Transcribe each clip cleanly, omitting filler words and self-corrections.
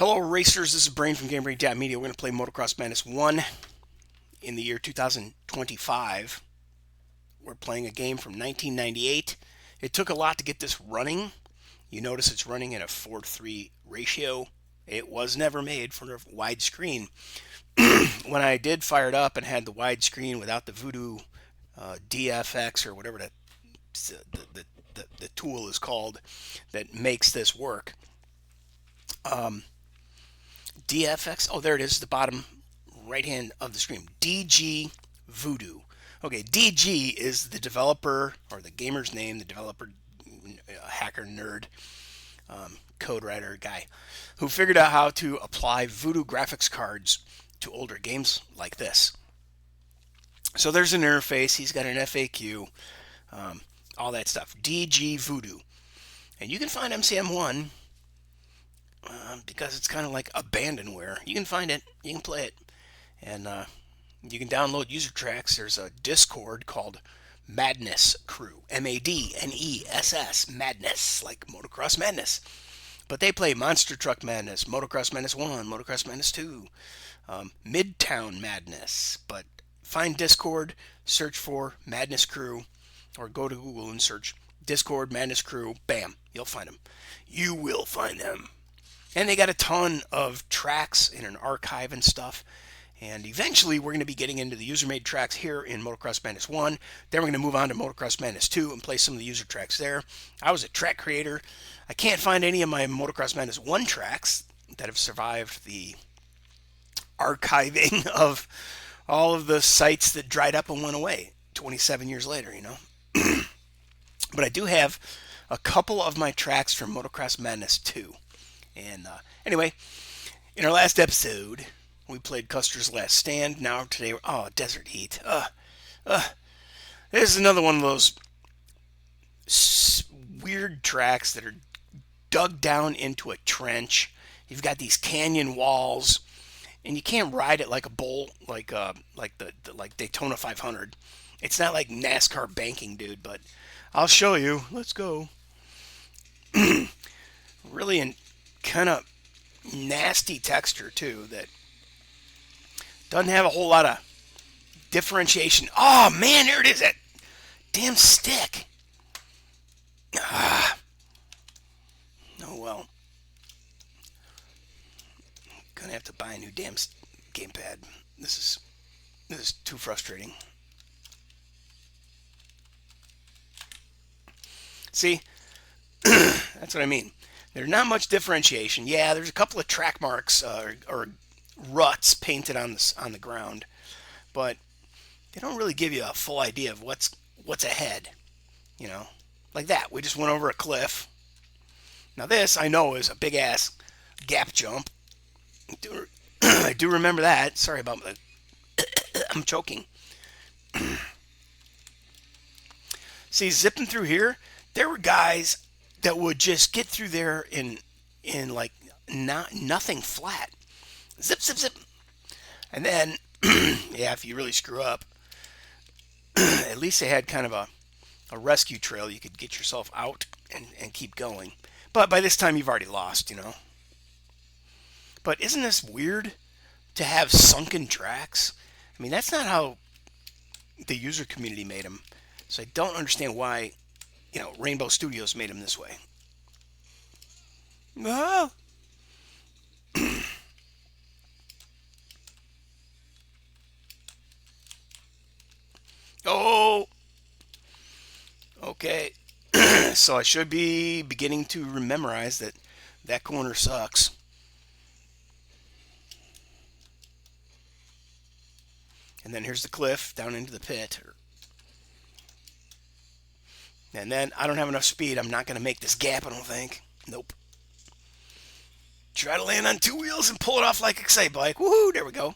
Hello racers, this is Brain from GameBrainMedia. We're going to play Motocross Madness 1 in the year 2025. We're playing a game from 1998. It took a lot to get this running. You notice it's running in a 4:3 ratio. It was never made for a widescreen. When I did fire it up and had the widescreen without the Voodoo DFX or whatever the tool is called that makes this work, DFX, oh, there it is, the bottom right hand of the screen. DG Voodoo. Okay, DG is the developer, or the gamer's name, the developer, hacker, nerd, code writer guy, who figured out how to apply Voodoo graphics cards to older games like this. So there's an interface, he's got an FAQ, all that stuff. DG Voodoo. And you can find MCM1 because it's kind of like abandonware. You can find it, you can play it, and you can download user tracks. There's a Discord called Madness Crew, MADNESS, Madness, like Motocross Madness. But they play Monster Truck Madness, Motocross Madness 1, Motocross Madness 2, Midtown Madness. But find Discord, search for Madness Crew, or go to Google and search Discord Madness Crew. Bam, you'll find them. You will find them. And they got a ton of tracks in an archive and stuff. And eventually we're going to be getting into the user-made tracks here in Motocross Madness 1. Then we're going to move on to Motocross Madness 2 and play some of the user tracks there. I was a track creator. I can't find any of my Motocross Madness 1 tracks that have survived the archiving of all of the sites that dried up and went away 27 years later, you know. But I do have a couple of my tracks from Motocross Madness 2. And anyway, in our last episode, we played Custer's Last Stand. Now today, Desert Heat. This is another one of those weird tracks that are dug down into a trench. You've got these canyon walls, and you can't ride it like a bull, like Daytona 500. It's not like NASCAR banking, dude. But I'll show you. Let's go. Really kind of nasty texture too that doesn't have a whole lot of differentiation. Oh man, there it is, that damn stick. Oh well, gonna have to buy a new damn gamepad. This is too frustrating. See, that's what I mean. There's not much differentiation. Yeah, there's a couple of track marks or ruts painted on the ground, but they don't really give you a full idea of what's ahead. You know, like that. We just went over a cliff. Now this I know is a big ass gap jump. I do remember that. Sorry about that. I'm choking. See, zipping through here, there were guys that would just get through there in like nothing flat. Zip, zip, zip. And then, yeah, if you really screw up, at least they had kind of a rescue trail. You could get yourself out and keep going. But by this time, you've already lost, you know. But isn't this weird to have sunken tracks? I mean, that's not how the user community made them. So I don't understand why, you know, Rainbow Studios made them this way. Ah. Oh. Okay. So I should be beginning to memorize that corner sucks. And then here's the cliff down into the pit. And then I don't have enough speed. I'm not going to make this gap, I don't think. Nope. Try to land on two wheels and pull it off like Excite Bike. Woohoo! There we go.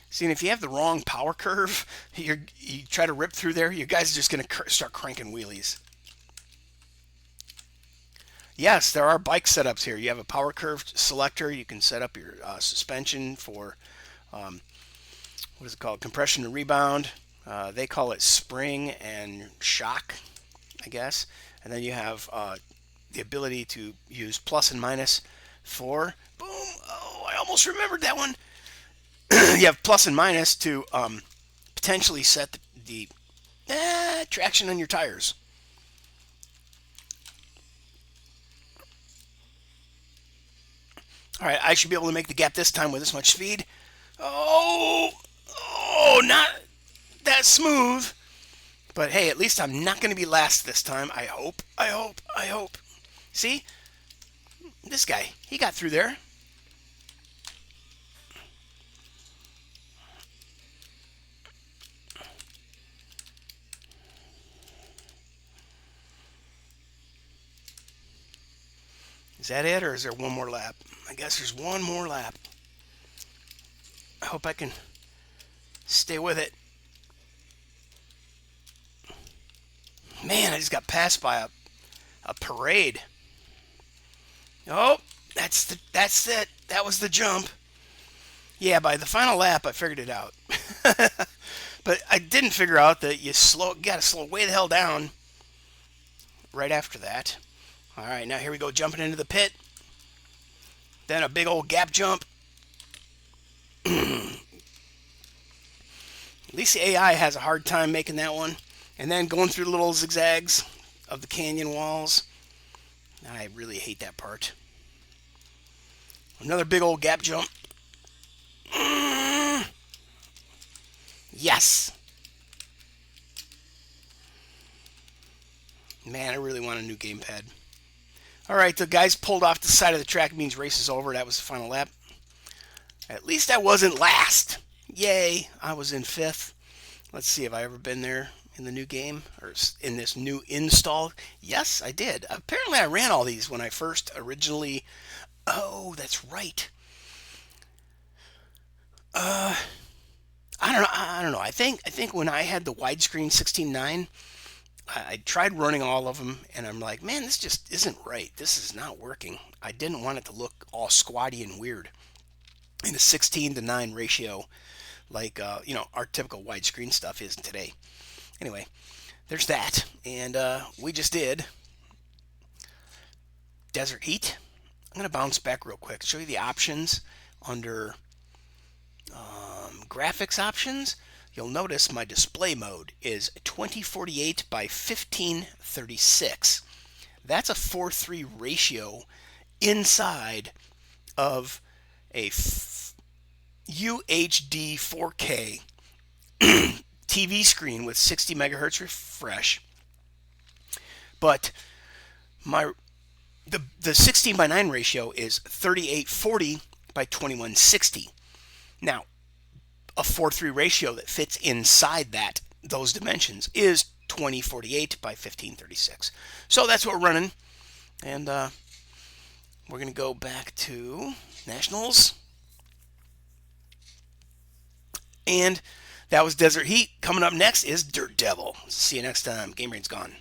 See, and if you have the wrong power curve, you try to rip through there, you guys are just going to start cranking wheelies. Yes, there are bike setups here. You have a power curve selector. You can set up your suspension for, what is it called? Compression and rebound. They call it spring and shock, I guess. And then you have the ability to use plus and minus for, boom, oh, I almost remembered that one. You have plus and minus to potentially set the traction on your tires. All right, I should be able to make the gap this time with this much speed. Oh, not that smooth. But hey, at least I'm not going to be last this time. I hope. See? This guy, he got through there. Is that it, or is there one more lap? I guess there's one more lap. I hope I can stay with it. Man, I just got passed by a parade. Oh, that's it. That was the jump. Yeah, by the final lap, I figured it out. But I didn't figure out that you got to slow way the hell down right after that. All right, now here we go, jumping into the pit. Then a big old gap jump. At least the AI has a hard time making that one. And then going through the little zigzags of the canyon walls. I really hate that part. Another big old gap jump. Yes. Man, I really want a new gamepad. All right, the guys pulled off the side of the track. Means race is over. That was the final lap. At least I wasn't last. Yay, I was in 5th. Let's see, have I ever been there in the new game? Or in this new install? Yes, I did. Apparently I ran all these when I first originally... Oh, that's right. I don't know. I think when I had the widescreen 16:9, I tried running all of them, and I'm like, man, this just isn't right. This is not working. I didn't want it to look all squatty and weird in a 16:9 ratio, like our typical widescreen stuff is today. Anyway, there's that, and we just did Desert Heat. I'm gonna bounce back real quick, show you the options under graphics options. You'll notice my display mode is 2048 by 1536. That's a 4:3 ratio inside of a UHD 4K TV screen with 60 megahertz refresh. But the 16:9 ratio is 3840 by 2160. Now, a 4:3 ratio that fits inside those dimensions is 2048 by 1536. So that's what we're running, and we're going to go back to Nationals, and that was Desert Heat. Coming up next is Dirt Devil. See you next time. Game Brain's gone.